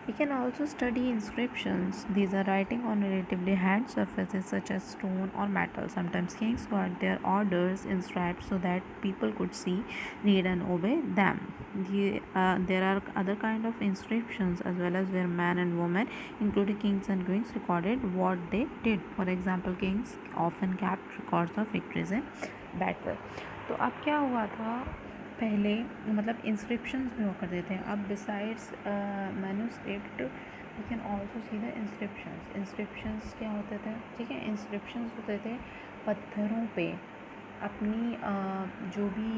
We can also study inscriptions. These are writing on relatively hard surfaces such as stone or metal. Sometimes kings got their orders inscribed so that people could see, read, and obey them. There are other kind of inscriptions as well, as where men and women, including kings and queens, recorded what they did. For example, kings often kept records of victories in battle. तो अब क्या हुआ था, पहले मतलब inscriptions भी हुआ करते थे. अब besides manuscript we can also see the inscriptions क्या होते थे, ठीक है. इंस्क्रिप्शंस होते थे पत्थरों पे अपनी जो भी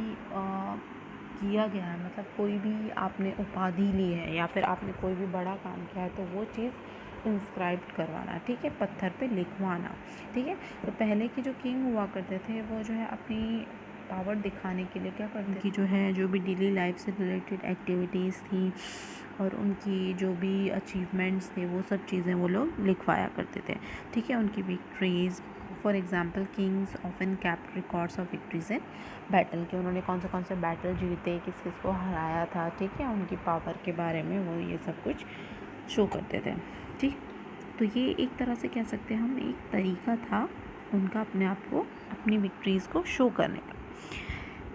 किया गया है, मतलब कोई भी आपने उपाधि ली है या फिर आपने कोई भी बड़ा काम किया है, तो वो चीज़ इंस्क्राइब करवाना, ठीक है, पत्थर पे लिखवाना, ठीक है. तो पहले के जो किंग हुआ करते थे वो जो है अपनी पावर दिखाने के लिए क्या करते थे, जो है जो भी डेली लाइफ से रिलेटेड एक्टिविटीज़ थी और उनकी जो भी अचीवमेंट्स थे वो सब चीज़ें वो लोग लिखवाया करते थे, ठीक है. उनकी victories, for example kings often kept records of victories in battle, कि उन्होंने कौन से बैटल जीते, किस किस को हराया था, ठीक है. उनकी पावर के बारे में वो ये सब कुछ शो करते थे, ठीक. तो ये एक तरह से कह सकते हैं हम, एक तरीका था उनका अपने आप को, अपनी विक्ट्रीज़ को शो करने का.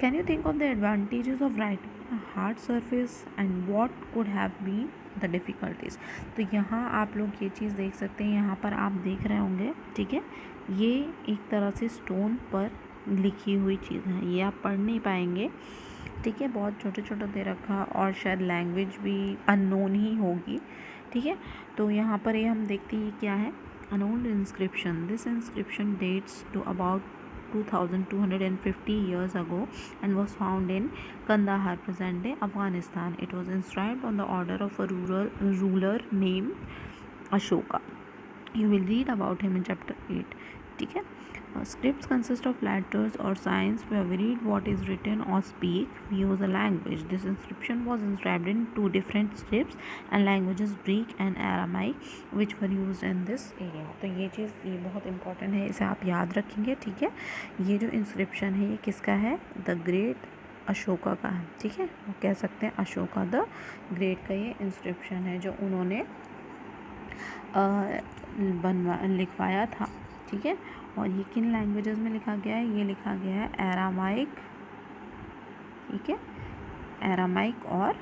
Can you think of the advantages of writing hard surface and what could have been the difficulties. तो यहाँ आप लोग ये चीज़ देख सकते हैं, यहाँ पर आप देख रहे होंगे, ठीक है. ये एक तरह से स्टोन पर लिखी हुई चीज़ है, ये आप पढ़ नहीं पाएंगे, ठीक है. बहुत छोटे छोटे दे रखा और शायद लैंग्वेज भी अननोन ही होगी, ठीक है. तो यहाँ पर ये हम देखते हैं क्या है, unknown inscription. This inscription dates to about 2250 years ago and was found in Kandahar, present day Afghanistan. It was inscribed on the order of a ruler named Ashoka. You will read about him in chapter 8, ठीक है. Scripts consist of letters or signs where we read what is written or speak. We use a language. This inscription was inscribed in 2 different scripts and languages, Greek and Aramaic, which were used in this area. तो ये चीज़ ये बहुत important है, इसे आप याद रखेंगे, ठीक है. ये जो इंस्क्रिप्शन है ये किसका है, द ग्रेट अशोका का है, ठीक है. वो कह सकते हैं अशोका द ग्रेट का ये इंस्क्रिप्शन है जो उन्होंने लिखवाया था, ठीक है. और ये किन लैंग्वेजेस में लिखा गया है, ये लिखा गया है एरामाइक, ठीक है, एरामाइक और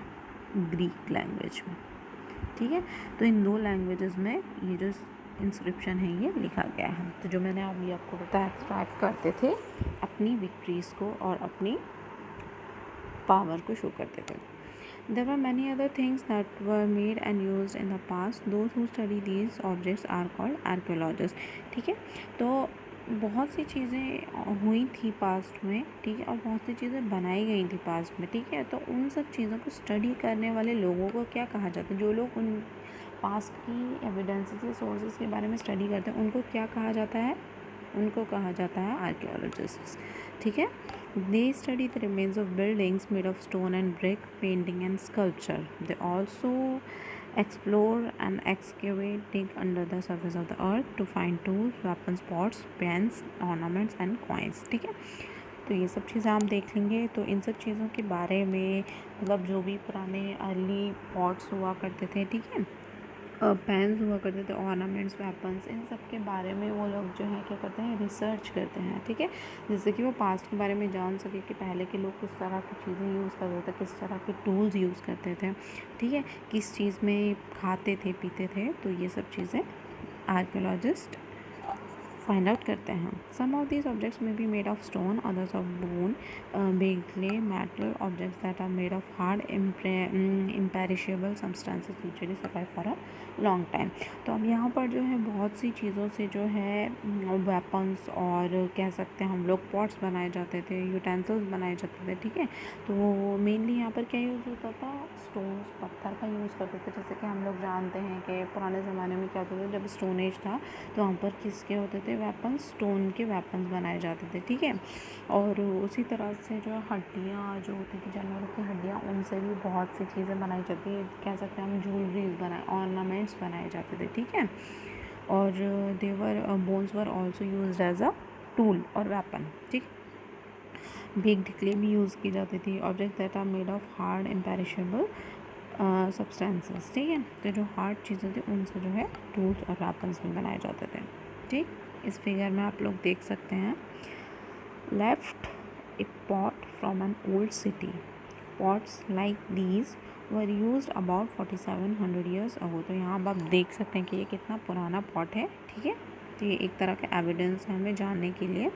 ग्रीक लैंग्वेज में, ठीक है. तो इन 2 लैंग्वेजेस में ये जो इंस्क्रिप्शन है ये लिखा गया है. तो जो मैंने अभी आपको बताया, एक्सट्रैक्ट करते थे अपनी विक्ट्रीज़ को और अपनी पावर को शो करते थे. There were many other things that were made and used in the past. Those who study these objects are called archaeologists, ठीक है. तो बहुत सी चीज़ें हुई थी पास्ट में, ठीक है, और बहुत सी चीज़ें बनाई गई थी पास्ट में, ठीक है. तो उन सब चीज़ों को स्टडी करने वाले लोगों को क्या कहा जाता है, जो लोग उन पास्ट की एविडेंसेस या सोर्सेज के बारे में स्टडी करते हैं उनको क्या कहा जाता है, उनको कहा जाता है आर्कियोलॉजिस्ट्स, ठीक है. They study the remains of buildings made of stone and brick, painting and sculpture. They also explore and excavate, dig under the surface of the earth to find tools, weapons, pots, pens, ornaments and coins, ठीक है. तो ये सब चीज़ें आप देख लेंगे. तो इन सब चीज़ों के बारे में, मतलब जो भी पुराने अर्ली पॉट्स हुआ करते थे, ठीक है, पेन्स हुआ करते थे, ऑर्नामेंट्स, वेपन्स, इन सब के बारे में वो लोग जो है क्या करते हैं, रिसर्च करते हैं, ठीक है. जिससे कि वो पास्ट के बारे में जान सके कि पहले के लोग किस तरह की चीज़ें यूज़ करते थे, किस तरह के टूल्स यूज़ करते थे, ठीक है, किस चीज़ में खाते थे, पीते थे. तो ये सब चीज़ें आर्कियोलॉजिस्ट फाइंड आउट करते हैं. सम ऑफ दीज ऑब्जेक्ट्स में be made of stone, others of bone, baked clay, metal objects that are made of hard imperishable substances usually survive for a long time. तो अब यहाँ पर जो है बहुत सी चीज़ों से जो है वेपन्स और कह सकते हैं हम लोग पॉट्स बनाए जाते थे, यूटेंसिल्स बनाए जाते थे, ठीक है. तो मेनली यहाँ पर क्या यूज़ होता था, स्टोन्स, पत्थर का यूज़ करते थे. जैसे कि हम लोग जानते हैं कि पुराने ज़माने में क्या होता था, जब स्टोन एज था तो वहाँ पर किसके होते थे वेपन्स, स्टोन के वेपन्स बनाए जाते थे, ठीक है. और उसी तरह से जो हड्डियाँ जो होती थी, जानवरों की हड्डियाँ, उनसे भी बहुत सी चीज़ें बनाई जाती है, कह सकते हैं हम ज्वेलरीज बनाए, ऑर्नामेंट्स बनाए जाते थे, ठीक है. और they were bones were also use as a tool और वेपन, ठीक. बेक्ड क्ले भी यूज़ की जाती थी. Object that are made of hard imperishable substances, ठीक है। तो जो हार्ड चीज़ें थी उनसे जो है टूल्स और वेपन्स भी बनाए जाते थे, ठीक। इस फिगर में आप लोग देख सकते हैं, left a pot from an old city, pots like these were used about 4700 years ago. तो यहाँ आप देख सकते हैं कि ये कितना पुराना पॉट है, ठीक है। तो ये एक तरह का एविडेंस है हमें जानने के लिए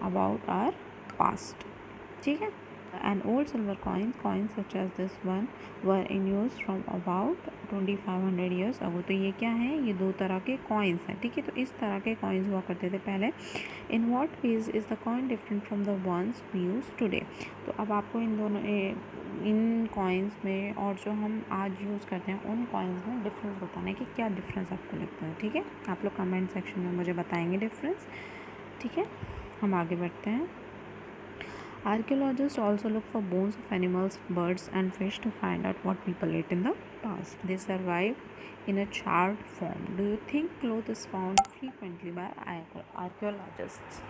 अबाउट आवर पास्ट, ठीक है। An old silver coins such as this one were in use from about 2500 years ago। तो ये क्या है, ये दो तरह के कॉइन्स हैं, ठीक है। तो इस तरह के कॉइन्स हुआ करते थे पहले। In what ways is the coin different from the ones we use today? तो अब आपको इन कॉइन्स में और जो हम आज यूज़ करते हैं उन कॉइन्स में डिफरेंस बताना है कि क्या डिफरेंस आपको लगता है, ठीक है। आप लोग कमेंट सेक्शन में मुझे बताएंगे डिफरेंस, ठीक है। हम आगे बढ़ते हैं। Archaeologists also look for bones of animals, birds, and fish to find out what people ate in the past. They survive in a charred form. Do you think cloth is found frequently by archaeologists?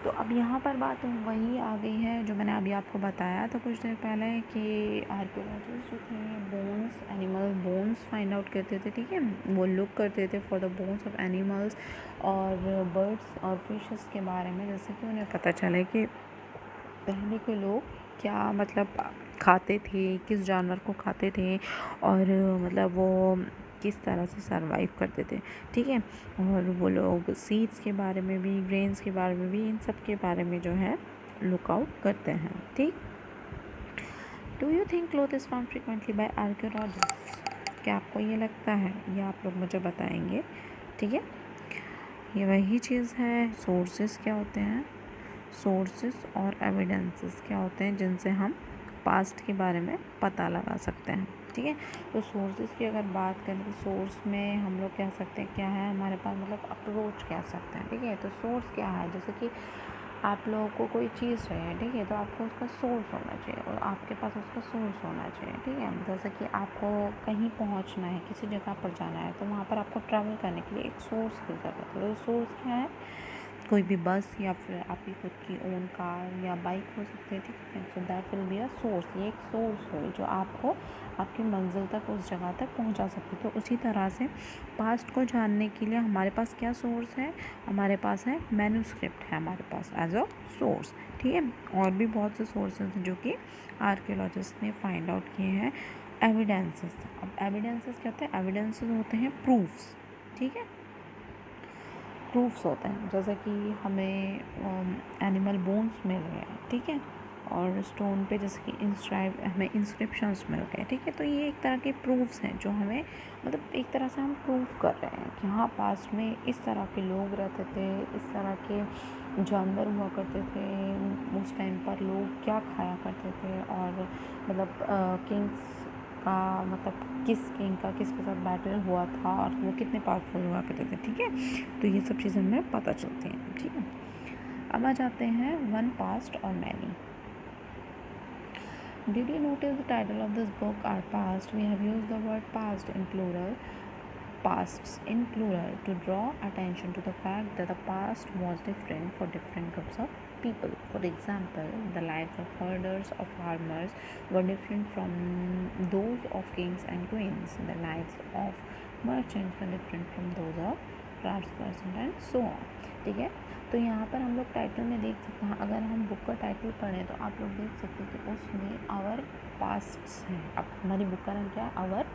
तो अब यहाँ पर बात वही आ गई है जो मैंने अभी आपको बताया था कुछ देर पहले कि आर्कियोलॉजिस्ट जो थे bones, animal bones find out करते थे, ठीक है। वो लुक करते थे for the bones of animals और बर्ड्स और फिशेस के बारे में, जैसे कि उन्हें पता चले कि पहले के लोग क्या मतलब खाते थे, किस जानवर को खाते थे और मतलब वो किस तरह से सरवाइव करते थे, ठीक है। और वो लोग सीड्स के बारे में भी, ग्रेन्स के बारे में भी, इन सब के बारे में जो है लुकआउट करते हैं, ठीक। Do you think cloth is found frequently by archaeologist? क्या आपको ये लगता है? ये आप लोग मुझे बताएंगे, ठीक है। ये वही चीज़ है, सोर्सेस क्या होते हैं, सोर्सेस और एविडेंसेस क्या होते हैं जिनसे हम पास्ट के बारे में पता लगा सकते हैं, ठीक है। तो सोर्सेस की अगर बात करें तो सोर्स में हम लोग कह सकते हैं क्या है हमारे पास, मतलब अप्रोच कह सकते हैं, ठीक है। तो सोर्स क्या है, जैसे कि आप लोगों को कोई चीज़ चाहिए, ठीक है, तो आपको उसका सोर्स होना चाहिए और आपके पास उसका सोर्स होना चाहिए, ठीक है। जैसे कि आपको कहीं पहुंचना है, किसी जगह पर जाना है, तो वहाँ पर आपको ट्रैवल करने के लिए एक सोर्स की ज़रूरत है। तो सोर्स क्या है, कोई भी बस या फिर आपकी खुद की ओन कार या बाइक हो सकती है, ठीक है। So that will be a source, ये एक सोर्स हो जो आपको आपकी मंजिल तक, उस जगह तक पहुंचा सकती है। तो उसी तरह से पास्ट को जानने के लिए हमारे पास क्या सोर्स है, हमारे पास है मैन्युस्क्रिप्ट है हमारे पास एज अ सोर्स, ठीक है। और भी बहुत से सोर्सेज हैं जो कि आर्कियोलॉजिस्ट ने फाइंड आउट किए हैं। एविडेंसेस, अब एविडेंसेस क्या होते हैं, एविडेंसेस होते हैं प्रूफ्स, ठीक है। प्रूफ्स होते हैं, जैसे कि हमें एनिमल बोन्स मिल गए, ठीक है, और स्टोन पे जैसे कि इंस्क्राइब हमें इंस्क्रिप्शंस मिल गए, ठीक है। तो ये एक तरह के प्रूफ्स हैं जो हमें, मतलब एक तरह से हम प्रूफ कर रहे हैं कि हाँ पास्ट में इस तरह के लोग रहते थे, इस तरह के जानवर हुआ करते थे, उस टाइम पर लोग क्या खाया करते थे और मतलब किंग्स का, मतलब किस किंग का किसके साथ बैटल हुआ था और वो कितने पावरफुल हुआ करते थे, ठीक है। तो ये सब चीज़ें हमें पता चलती हैं, ठीक है। अब आ जाते हैं वन पास्ट और many. Did you notice the title of this book, Our Past? We have used the word past in plural, pasts in plural, to draw attention to the fact that the past was different for different groups of people. For example, the lives of herders or farmers were different from those of kings and queens. The lives of merchants were different from those of craftspersons and so on, ठीक है। तो यहाँ पर हम लोग title में देख सकते हैं, अगर हम बुक का टाइटल पढ़ें तो आप लोग देख सकते हैं कि उसमें आवर पास्ट्स हैं। अब हमारी बुक का नाम क्या है, आवर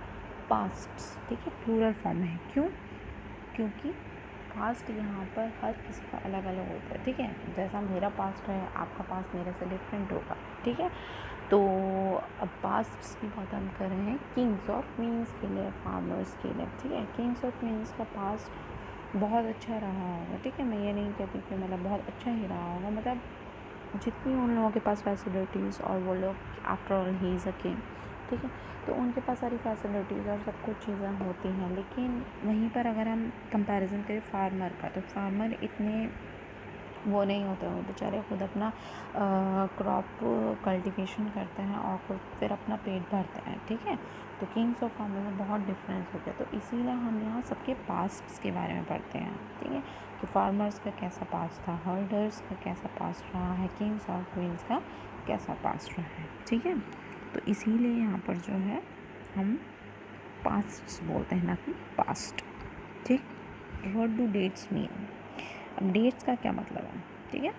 पास्ट्स, ठीक है, प्लूरल फॉर्म है। क्यों? क्योंकि पास्ट यहाँ पर हर किसी का अलग अलग होता है, ठीक है। जैसा मेरा पास्ट है, आपका पास्ट मेरे से डिफरेंट होगा, ठीक है। तो अब पास्ट्स की बात हम कर रहे हैं किंग्स और क्वींस के लिए, फार्मर्स के लिए, ठीक है। किंग्स और क्वींस का पास्ट बहुत अच्छा रहा होगा, ठीक है। मैं ये नहीं कहती कि मतलब बहुत अच्छा ही रहा होगा, मतलब जितनी उन लोगों के पास फैसिलिटीज़, और वो लोग after all he is a king, ठीक है, तो उनके पास सारी फैसिलिटीज़ और सब कुछ चीज़ें होती हैं। लेकिन वहीं पर अगर हम कंपैरिजन करें फार्मर का, तो फार्मर इतने वो नहीं होते, वो बेचारे खुद अपना क्रॉप कल्टीवेशन करते हैं और खुद फिर अपना पेट भरते हैं, ठीक है। तो किंग्स और फार्मर में बहुत डिफरेंस हो गया। तो इसीलिए हम यहाँ सबके पास्ट्स के बारे में पढ़ते हैं, ठीक है, कि फार्मर्स का कैसा पास्ट था, हर्डर्स का कैसा पास्ट रहा है, किंग्स और क्वींस का कैसा पास्ट रहा है, ठीक है। तो इसीलिए यहाँ पर जो है हम पास्ट बोलते हैं, ना कि पास्ट। ठीक, व्हाट डू डेट्स मीन? अब डेट्स का क्या मतलब है? ठीक है,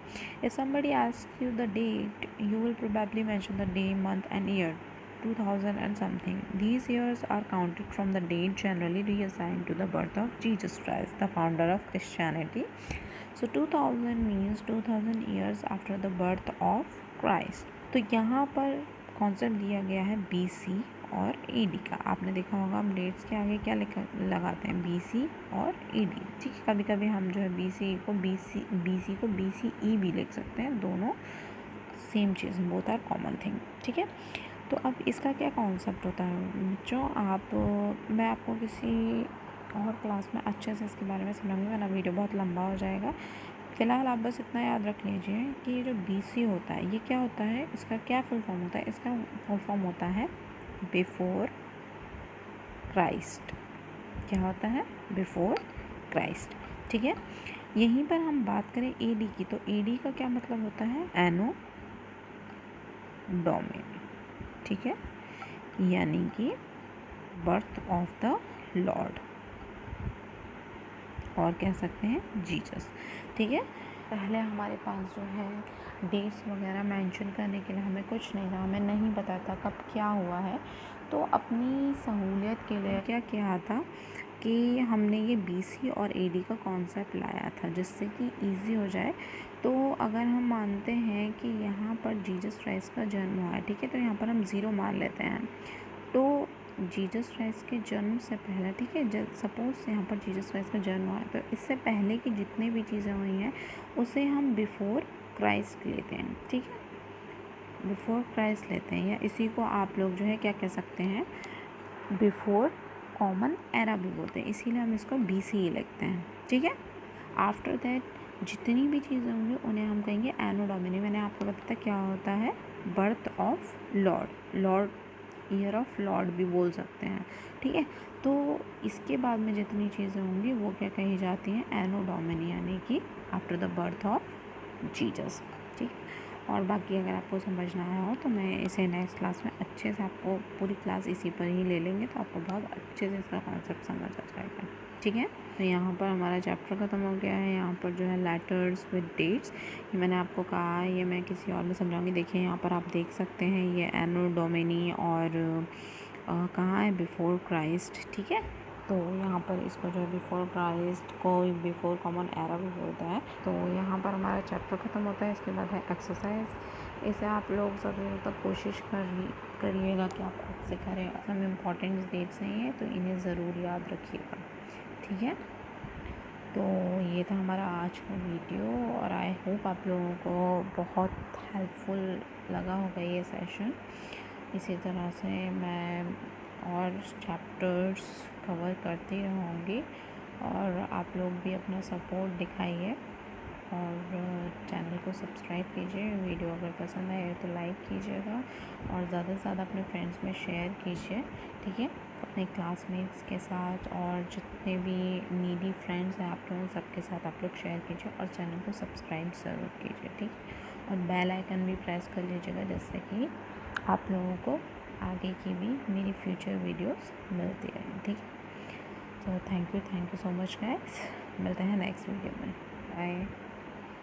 if somebody ask you the date, you will probably mention the day, month and year, 2000 and something. These years are counted from the date generally reassigned to the birth of Jesus Christ, the founder of Christianity. So 2000 means 2000 years after the birth of Christ. तो यहाँ पर concept दिया गया है BC और AD का। आपने देखा होगा हम डेट्स के आगे क्या लगाते हैं, BC और AD। ठीक है, कभी कभी हम जो है BC को BCE भी लिख सकते हैं, दोनों सेम चीज़, बोथ आर कॉमन थिंग। ठीक है, तो अब इसका क्या कॉन्सेप्ट होता है बच्चों, मैं आपको किसी और क्लास में अच्छे से इसके बारे में समझाऊंगी, वरना वीडियो बहुत लंबा हो जाएगा। फ़िलहाल आप बस इतना याद रख लीजिए कि ये जो BC होता है ये क्या होता है, इसका क्या फुल फॉर्म होता है? इसका फुल फॉर्म होता है बिफोर क्राइस्ट। क्या होता है? Before Christ. ठीक है, यहीं पर हम बात करें AD की, तो AD का क्या मतलब होता है? एनो डोमिनी। ठीक है, यानी कि बर्थ ऑफ द लॉर्ड, और कह सकते हैं जीसस। ठीक है, पहले हमारे पास जो है डेट्स वगैरह मेंशन करने के लिए हमें कुछ नहीं था, हमें नहीं पता था कब क्या हुआ है। तो अपनी सहूलियत के लिए क्या किया था कि हमने ये BC और AD का कॉन्सेप्ट लाया था, जिससे कि इजी हो जाए। तो अगर हम मानते हैं कि यहाँ पर जीसस क्राइस्ट का जन्म हुआ है, ठीक है, तो यहाँ पर हम 0 मान लेते हैं। तो जीसस क्राइस्ट के जन्म से पहले, ठीक है, सपोज़ यहाँ पर जीसस क्राइस्ट का जन्म हुआ है, तो इससे पहले की जितनी भी चीज़ें हुई हैं उसे हम बिफोर क्राइस्ट लेते हैं। ठीक है, बिफोर क्राइस्ट लेते हैं, या इसी को आप लोग जो है क्या कह सकते हैं, बिफोर कॉमन एरा भी बोलते हैं, इसीलिए हम इसको BCE लिखते हैं। ठीक है, आफ्टर दैट जितनी भी चीज़ें होंगी उन्हें हम कहेंगे एनो डोमिनी। मैंने आपको बताया क्या होता है, birth of Lord, year of Lord भी बोल सकते हैं। ठीक है, तो इसके बाद में जितनी चीज़ें होंगी वो क्या कही जाती हैं, एनो डोमिनी, यानी कि after the birth of Jesus. ठीक, और बाकी अगर आपको समझना आया हो तो मैं इसे नेक्स्ट क्लास में अच्छे से, आपको पूरी क्लास इसी पर ही ले लेंगे, तो आपको बहुत अच्छे से इसका कॉन्सेप्ट समझ आ जाएगा। ठीक है, तो यहाँ पर हमारा चैप्टर ख़त्म हो गया है। यहाँ पर जो है लेटर्स विद डेट्स, ये मैंने आपको कहा है, ये मैं किसी और में समझाऊंगी। देखिए यहाँ पर आप देख सकते हैं ये एनो डोमिनी और कहाँ है, बिफोर क्राइस्ट। ठीक है, तो यहाँ पर इसको जो है बिफोर क्राइस्ट को बिफोर कॉमन एरा भी बोलता है। तो यहाँ पर हमारा चैप्टर ख़त्म होता है। इसके बाद है एक्सरसाइज। इसे आप लोग ज़रूर तक कोशिश करिएगा कि आप खुद से करें। असम इम्पॉर्टेंट डेट्स हैं ये, तो इन्हें ज़रूर याद रखिएगा। ठीक है, तो ये था हमारा आज का वीडियो, और आई होप आप लोगों को बहुत हेल्पफुल लगा होगा ये सेशन। इसी तरह से मैं और चैप्टर्स कवर करती रहूँगी, और आप लोग भी अपना सपोर्ट दिखाइए, और चैनल को सब्सक्राइब कीजिए। वीडियो अगर पसंद आए तो लाइक कीजिएगा, और ज़्यादा से ज़्यादा अपने फ्रेंड्स में शेयर कीजिए। ठीक है, अपने क्लासमेट्स के साथ, और जितने भी नीडी फ्रेंड्स हैं आप लोगों सबके साथ आप लोग शेयर कीजिए, और चैनल को सब्सक्राइब ज़रूर कीजिए। ठीक, और बेल आइकन भी प्रेस कर लीजिएगा, जिससे कि आप लोगों को आगे की भी मेरी फ्यूचर वीडियोस मिलती रहें। ठीक है, तो thank you so much guys, मिलते हैं नेक्स्ट वीडियो में। बाय।